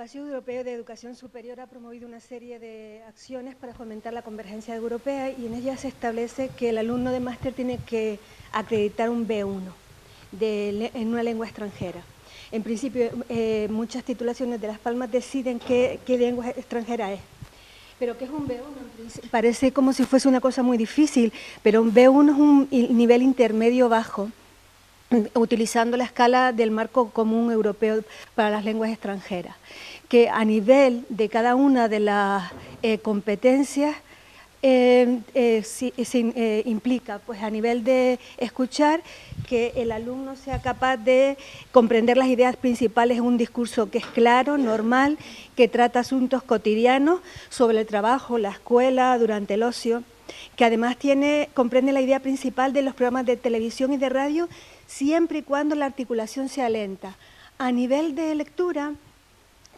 Espacio Europeo de Educación Superior ha promovido una serie de acciones para fomentar la convergencia europea y en ellas se establece que el alumno de máster tiene que acreditar un B1 en una lengua extranjera. En principio, muchas titulaciones de Las Palmas deciden qué lengua extranjera es. Pero ¿qué es un B1? Parece como si fuese una cosa muy difícil, pero un B1 es un nivel intermedio bajo, utilizando la escala del marco común europeo para las lenguas extranjeras, que a nivel de cada una de las competencias implica, pues a nivel de escuchar, que el alumno sea capaz de comprender las ideas principales en un discurso que es claro, normal, que trata asuntos cotidianos sobre el trabajo, la escuela, durante el ocio, que además comprende la idea principal de los programas de televisión y de radio, siempre y cuando la articulación sea lenta. A nivel de lectura,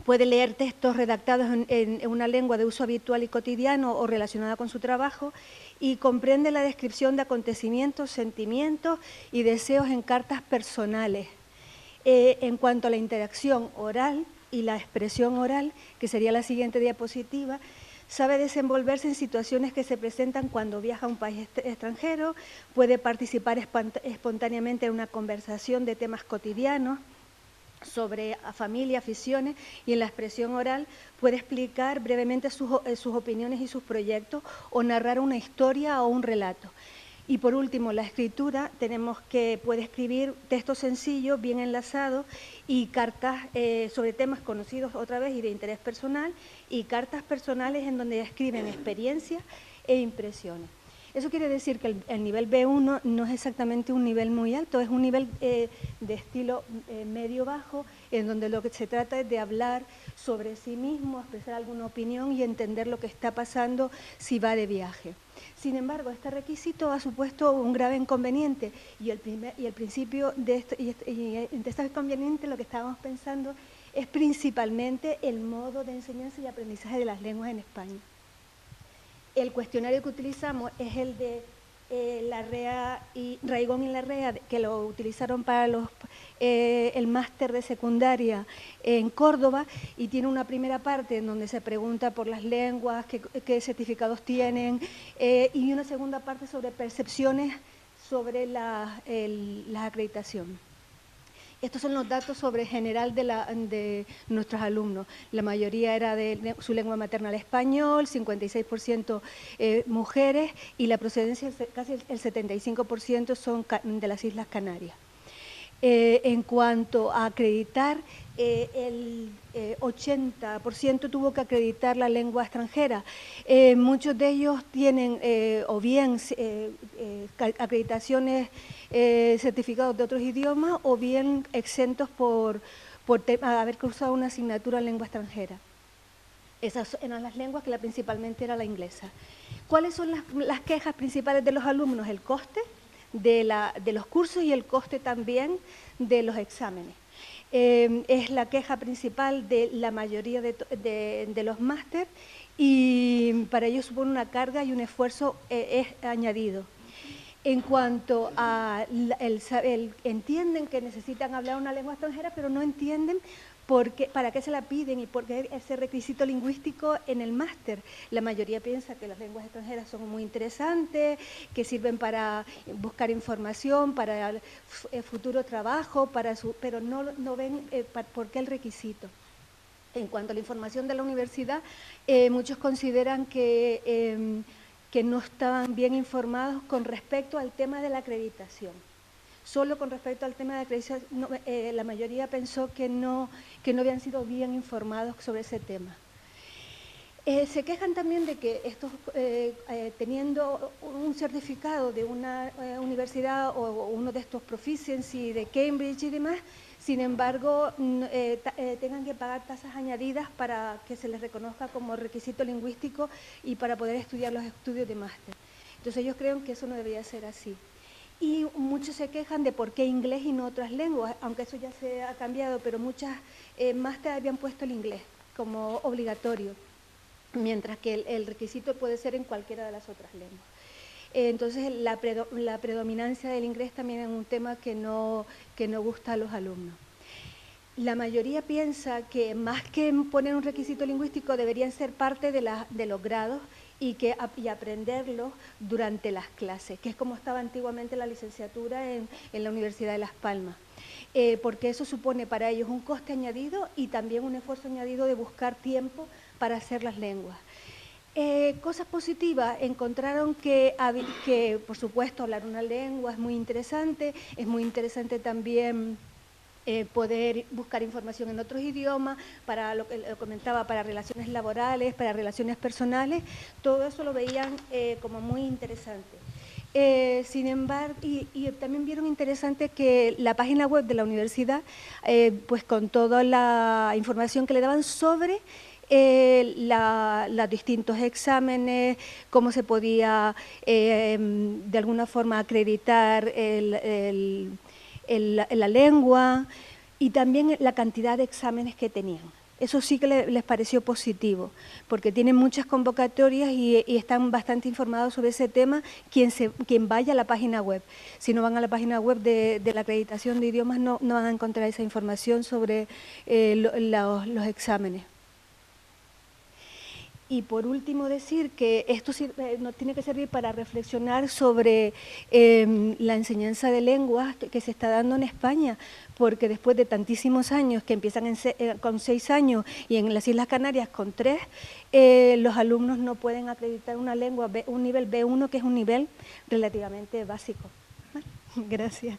puede leer textos redactados en una lengua de uso habitual y cotidiano o relacionada con su trabajo y comprende la descripción de acontecimientos, sentimientos y deseos en cartas personales. En cuanto a la interacción oral y la expresión oral, que sería la siguiente diapositiva, sabe desenvolverse en situaciones que se presentan cuando viaja a un país extranjero, puede participar espontáneamente en una conversación de temas cotidianos, sobre familia, aficiones, y en la expresión oral puede explicar brevemente sus opiniones y sus proyectos o narrar una historia o un relato. Y por último, la escritura, tenemos que puede escribir textos sencillos, bien enlazados, y cartas sobre temas conocidos otra vez y de interés personal, y cartas personales en donde escriben experiencias e impresiones. Eso quiere decir que el nivel B1 no es exactamente un nivel muy alto, es un nivel de estilo medio-bajo, en donde lo que se trata es de hablar sobre sí mismo, expresar alguna opinión y entender lo que está pasando si va de viaje. Sin embargo, este requisito ha supuesto un grave inconveniente y el principio de esto, y entre estos inconvenientes lo que estábamos pensando es principalmente el modo de enseñanza y aprendizaje de las lenguas en España. El cuestionario que utilizamos es el de Raigón y Larrea, que lo utilizaron para el máster de secundaria en Córdoba, y tiene una primera parte en donde se pregunta por las lenguas, qué certificados tienen, y una segunda parte sobre percepciones sobre la acreditación. Estos son los datos sobre general de nuestros alumnos. La mayoría era de su lengua materna el español, 56% mujeres, y la procedencia, casi el 75% son de las Islas Canarias. En cuanto a acreditar, el 80% tuvo que acreditar la lengua extranjera. Muchos de ellos tienen o bien acreditaciones, certificados de otros idiomas, o bien exentos por haber cursado una asignatura en lengua extranjera. Esas eran las lenguas, que principalmente era la inglesa. ¿Cuáles son las quejas principales de los alumnos? El coste de los cursos y el coste también de los exámenes. Es la queja principal de la mayoría de los máster, y para ellos supone una carga y un esfuerzo añadido. En cuanto a entienden que necesitan hablar una lengua extranjera, pero no entienden para qué se la piden y por qué ese requisito lingüístico en el máster. La mayoría piensa que las lenguas extranjeras son muy interesantes, que sirven para buscar información, para el futuro trabajo, pero no ven por qué el requisito. En cuanto a la información de la universidad, muchos consideran que no estaban bien informados con respecto al tema de la acreditación. Solo con respecto al tema de acreditación, la mayoría pensó que no habían sido bien informados sobre ese tema. Se quejan también de que estos, teniendo un certificado de una universidad o uno de estos proficiency de Cambridge y demás, sin embargo, tengan que pagar tasas añadidas para que se les reconozca como requisito lingüístico y para poder estudiar los estudios de máster. Entonces ellos creen que eso no debería ser así. Y muchos se quejan de por qué inglés y no otras lenguas, aunque eso ya se ha cambiado, pero muchas máster habían puesto el inglés como obligatorio, mientras que el requisito puede ser en cualquiera de las otras lenguas. Entonces, la predominancia del inglés también es un tema que no gusta a los alumnos. La mayoría piensa que más que poner un requisito lingüístico deberían ser parte de los grados y aprenderlos durante las clases, que es como estaba antiguamente la licenciatura en la Universidad de Las Palmas, porque eso supone para ellos un coste añadido y también un esfuerzo añadido de buscar tiempo para hacer las lenguas. Cosas positivas, encontraron que, por supuesto, hablar una lengua es muy interesante también poder buscar información en otros idiomas, para lo que comentaba, para relaciones laborales, para relaciones personales, todo eso lo veían como muy interesante. Sin embargo, y también vieron interesante que la página web de la universidad, pues con toda la información que le daban sobre los distintos exámenes, cómo se podía de alguna forma acreditar la lengua y también la cantidad de exámenes que tenían. Eso sí que les pareció positivo, porque tienen muchas convocatorias y están bastante informados sobre ese tema quien vaya a la página web. Si no van a la página web de la acreditación de idiomas, no van a encontrar esa información sobre los exámenes. Y por último decir que esto nos tiene que servir para reflexionar sobre la enseñanza de lenguas que se está dando en España, porque después de tantísimos años, que empiezan con 6 años y en las Islas Canarias con 3, los alumnos no pueden acreditar una lengua, un nivel B1, que es un nivel relativamente básico. Gracias.